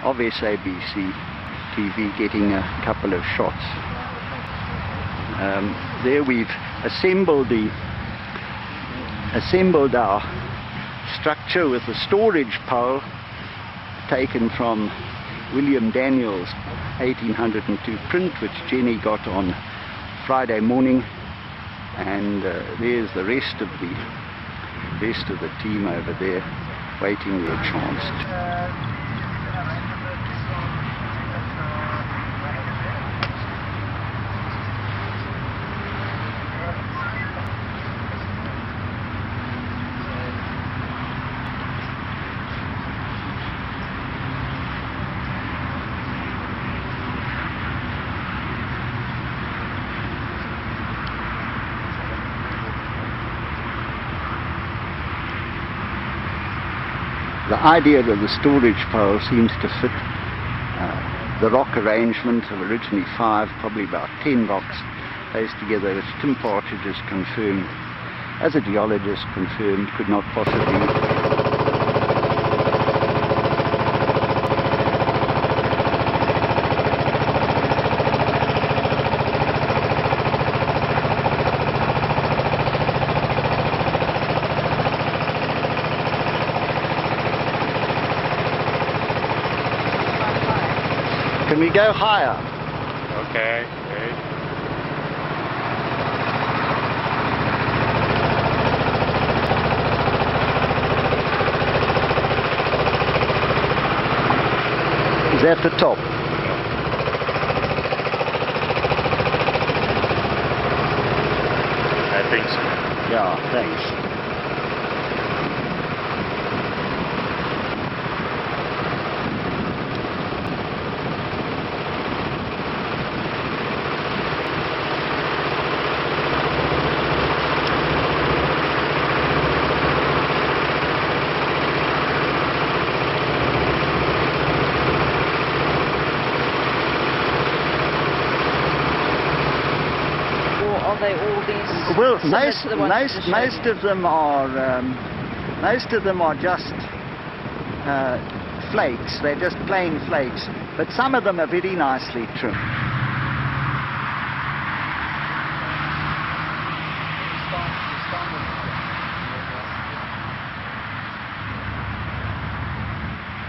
of SABC TV getting a couple of shots. There we've assembled our structure with a storage pole taken from William Daniel's 1802 print, which Jenny got on Friday morning, and there's the rest of the team over there waiting their chance. The idea of the storage pole seems to fit the rock arrangement of originally 5, probably about 10 rocks placed together, which Tim Partridge has confirmed, as a geologist confirmed, could not possibly. Can we go higher? Okay. Is that the top? I think so. Yeah, thanks. Well, most of them are just flakes. They're just plain flakes, but some of them are very nicely trimmed.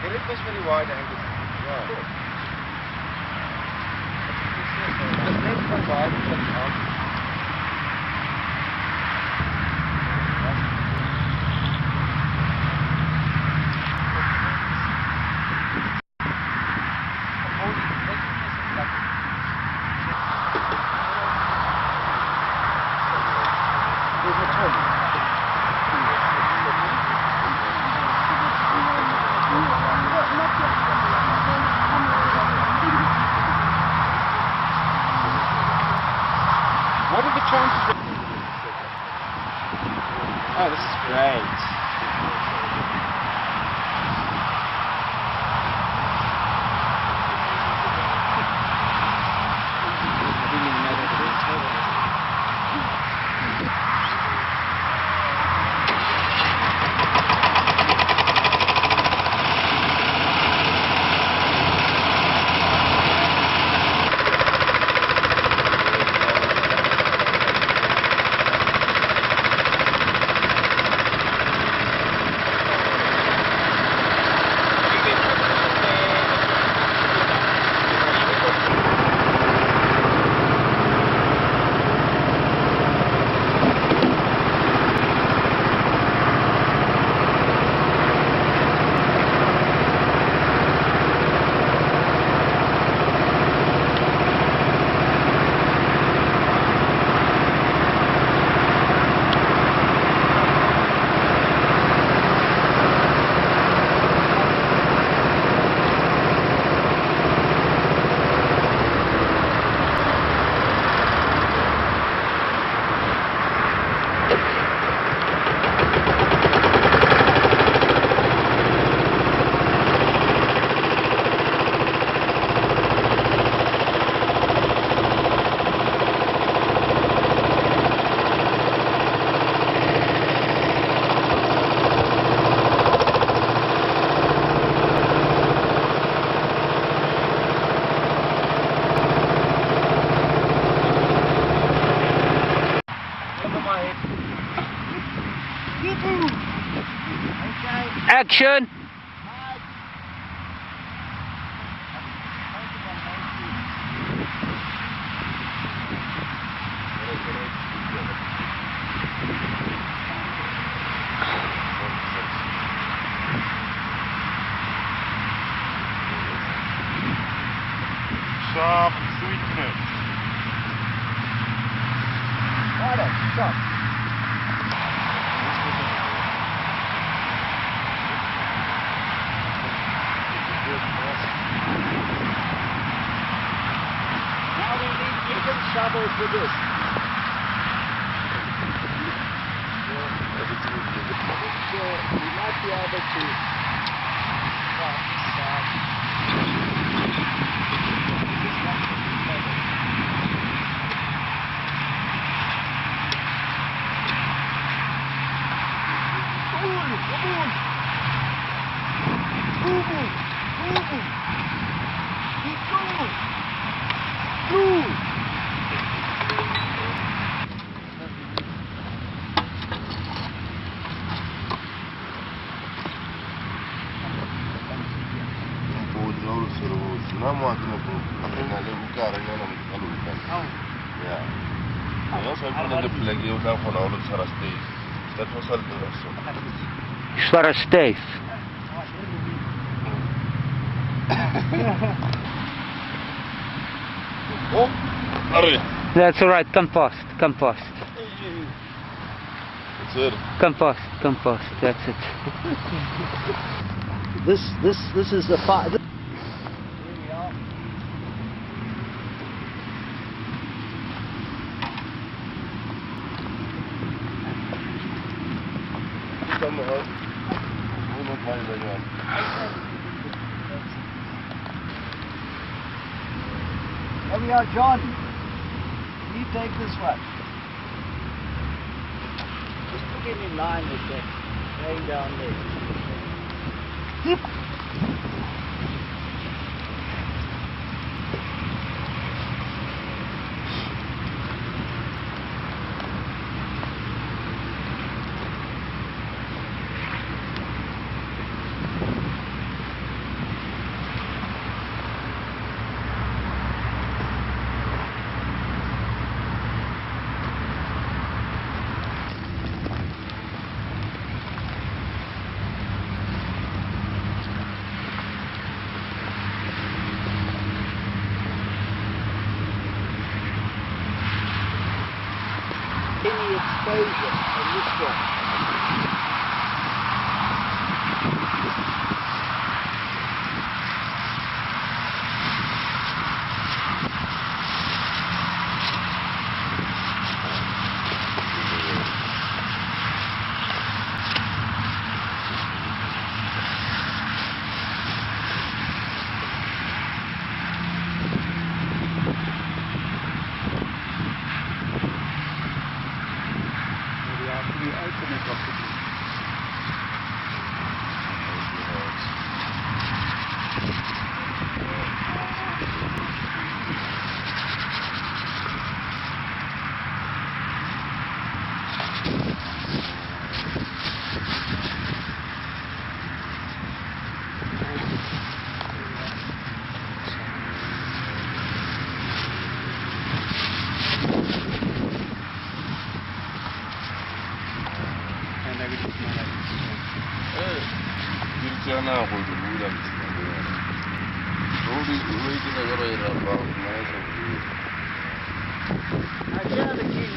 It was very wide angle. Yeah. Action! Sharp sweetness. Stop. Now we need different shovels for this. So we might be able to Svaresteef. Oh, hurry. That's all right. Compost. Compost. That's it. Compost. Compost. That's it. This is the fire. There we are, John. You take this one. Just put him in line with that laying down there. Zip. Any exposure on this one.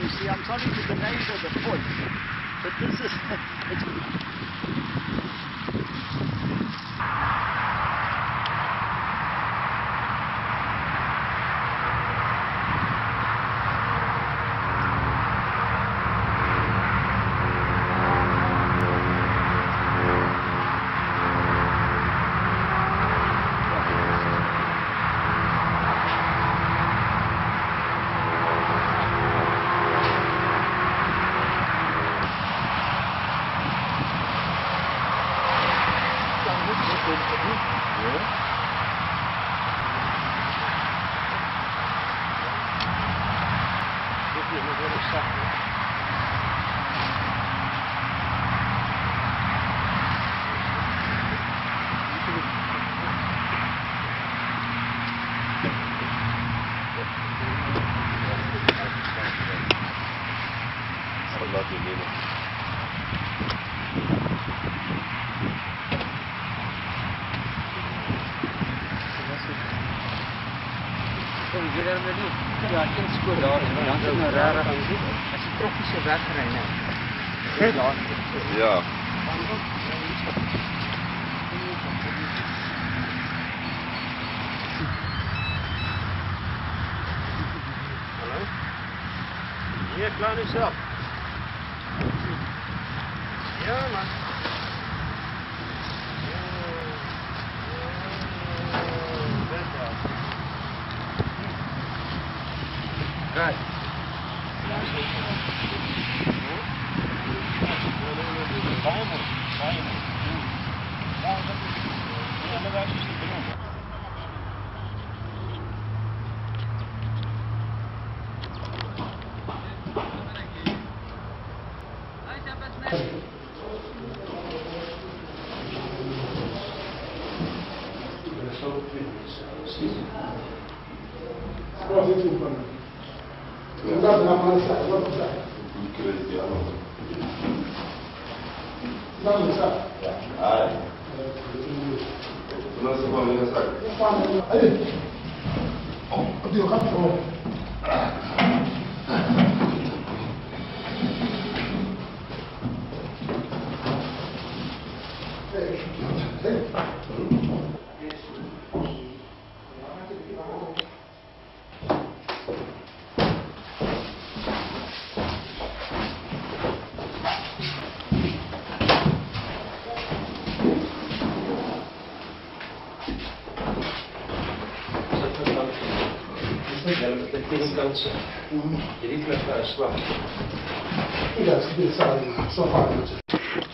You see, I'm talking to the neighbor, the point, but this is Ja, een spoor daar en dan is het nou rarig. As die trokkies se wegry nou. Dis laaste. Ja. Hallo? Hier, klaar is op. Ja, man. Right.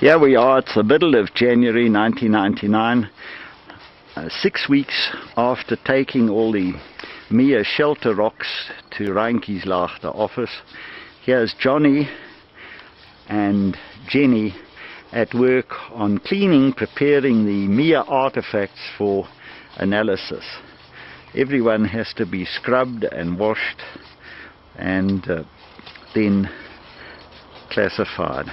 Here we are, it's the middle of January 1999, 6 weeks after taking all the Mia shelter rocks to Reinke's Laagte office. Here's Johnny and Jenny at work on cleaning, preparing the Mia artifacts for analysis. Everyone has to be scrubbed and washed and then classified.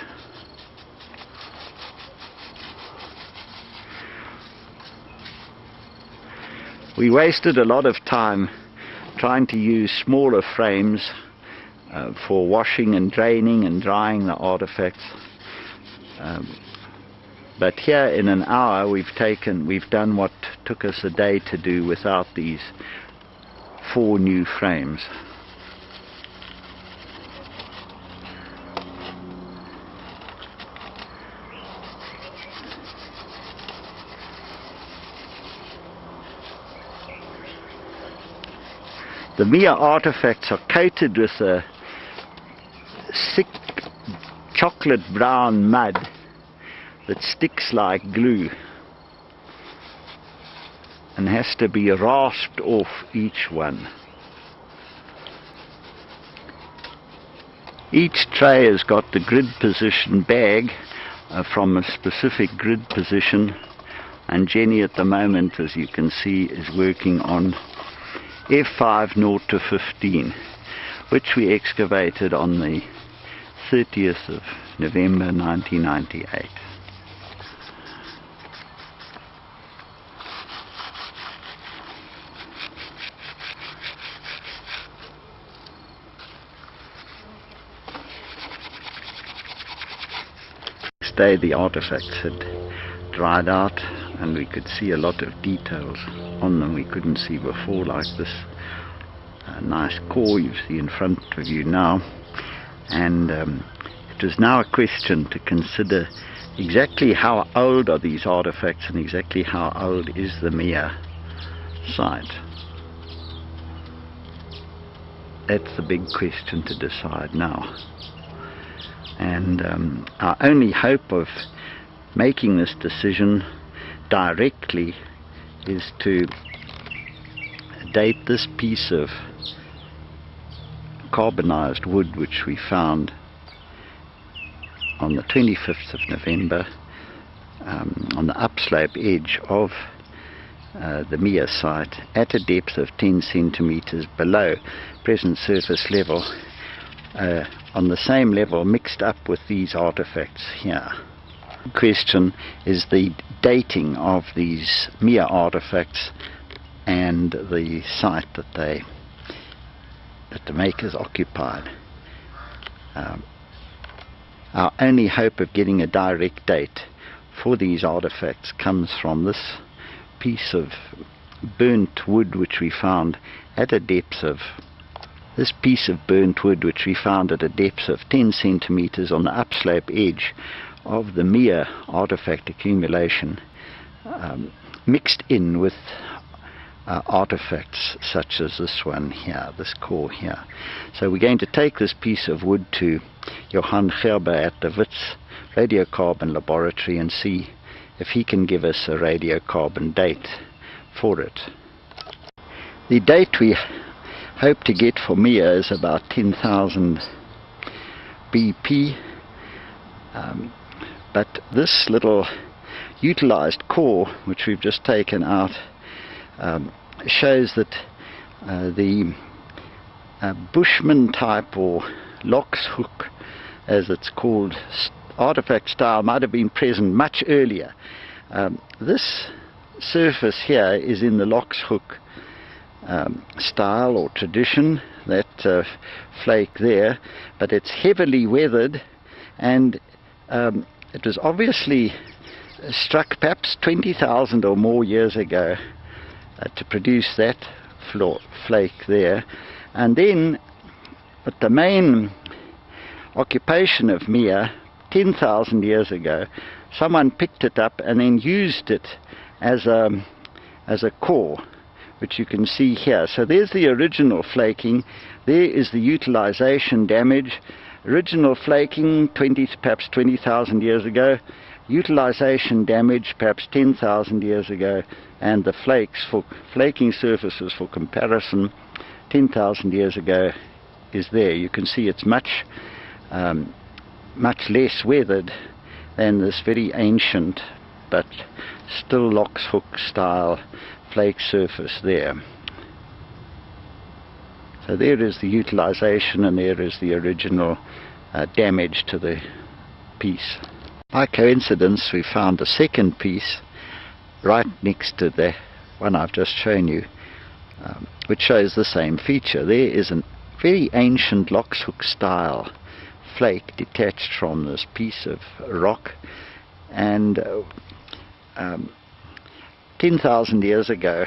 We wasted a lot of time trying to use smaller frames for washing and draining and drying the artifacts. But here in an hour we've done what took us a day to do without these 4 new frames. The Mia artifacts are coated with a thick chocolate brown mud that sticks like glue and has to be rasped off each one. Each tray has got the grid position bag from a specific grid position, and Jenny at the moment, as you can see, is working on F5 0 to 15, which we excavated on the 30th of November 1998. Next day the artifacts had dried out and we could see a lot of details on them we couldn't see before, like this nice core you see in front of you now. And it was now a question to consider exactly how old are these artifacts and exactly how old is the Mia site. That's the big question to decide now. And our only hope of making this decision directly is to date this piece of carbonized wood which we found on the 25th of November on the upslope edge of the Mia site at a depth of 10 centimeters below present surface level, on the same level mixed up with these artifacts here. The question is the dating of these Mia artifacts and the site that they that the makers occupied. Our only hope of getting a direct date for these artifacts comes from this piece of burnt wood which we found at a depth of 10 centimeters on the upslope edge of the Mia artifact accumulation, mixed in with artifacts such as this one here, this core here. So we're going to take this piece of wood to Johann Gerber at the Wits radiocarbon laboratory and see if he can give us a radiocarbon date for it. The date we hope to get for Mia is about 10,000 BP, but this little utilized core which we've just taken out shows that the Bushman type, or Lock's hook as it's called, artifact style might have been present much earlier. This surface here is in the Lock's hook style or tradition, that flake there, but it's heavily weathered, and it was obviously struck perhaps 20,000 or more years ago to produce that flake there. And then at the main occupation of Mia 10,000 years ago, someone picked it up and then used it as a core, which you can see here. So there's the original flaking, there is the utilization damage. Original flaking perhaps 20,000 years ago, utilization damage perhaps 10,000 years ago, and the flakes for flaking surfaces for comparison 10,000 years ago is there. You can see it's much less weathered than this very ancient but still Lock's hook style flake surface there. So there is the utilization, and there is the original damage to the piece. By coincidence, we found a second piece right next to the one I've just shown you, which shows the same feature. There is a very ancient Lock's hook style flake detached from this piece of rock, and 10,000 years ago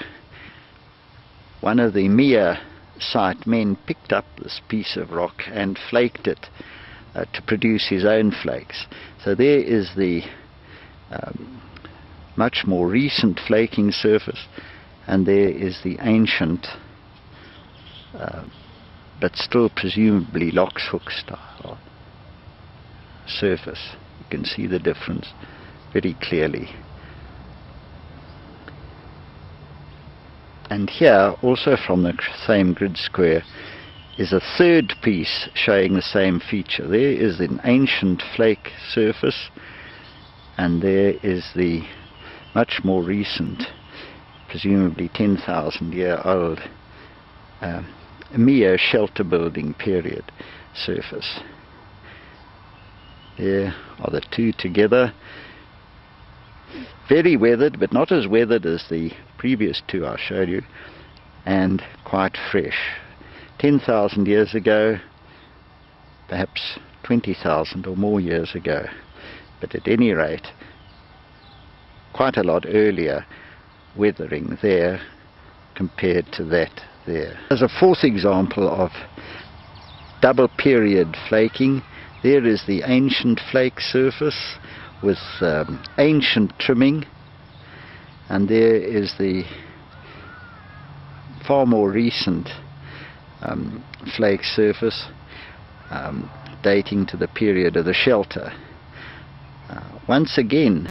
one of the Mia site men picked up this piece of rock and flaked it to produce his own flakes. So there is the much more recent flaking surface, and there is the ancient but still presumably Lock's hook style surface. You can see the difference very clearly. And here, also from the same grid square, is a third piece showing the same feature. There is an ancient flake surface, and there is the much more recent, presumably 10,000 year old Mia shelter building period surface. There are the two together. Very weathered, but not as weathered as the previous two I showed you, and quite fresh. 10,000 years ago, perhaps 20,000 or more years ago, but at any rate quite a lot earlier weathering there compared to that there. As a fourth example of double period flaking, there is the ancient flake surface with ancient trimming, and there is the far more recent flake surface dating to the period of the shelter. Once again,